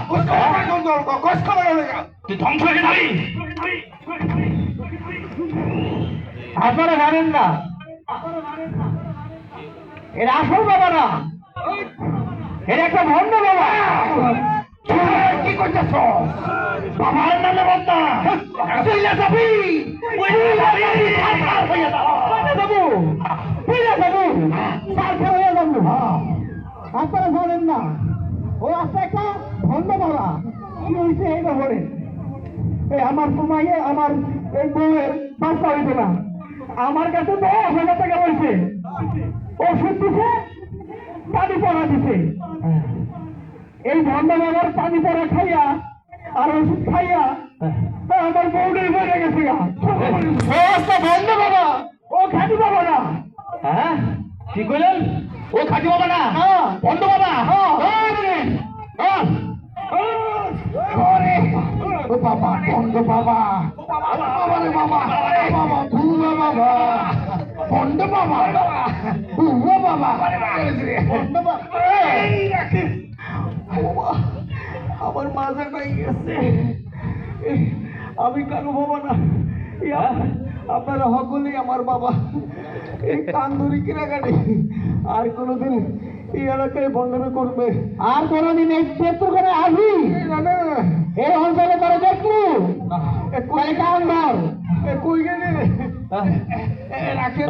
তুই ধ্বংস হয়ে যাবি। আপনারা জানেন না এর আসল বাবা না, এর একটা ভণ্ড বাবা। কি করতেছ? বাবার নামে বলতা যাবি আপনারা জানেন না ও আসলে একটা ভণ্ড বাবা। কি হয়েছে এই ব্যাপারে? এই আমার তোমায় আমার এই বউয়ের বাচ্চা হইতো না, আমার কাছে 10,000 টাকা বলছে, ওষুধ দিছে, পানি পড়া দিছে। এই ভণ্ড বাবার পানি পড়া খাইয়া আর ওষুধ খাইয়া আমার বউটাই বেড়ে গেছে। ভণ্ড বাবা, ও খাঁটি বাবা না। হ্যাঁ কি করলেন? ও খাঁটি বাবা না, বন্ধ বাবা। ও বাবা, বন্ধ বাবা, বাবা রে বাবা, বাবা ভুয়া বাবা, বন্ধ বাবা, ভুয়া বাবা, বন্ধ বাবা। আমার মাথাটাই গেছে, আমি কারো বাবা না, আপনারা সকলেই আমার বাবা। এই কান্দুরি কিনাকাটি আর কোনোদিন এই এলাকায় বন্ধনে করবে, আর কোনোদিন এই ক্ষেত্রখানে আসবি এই অঞ্চলে করে দেখলু কান্দর কই গেলে রাখে।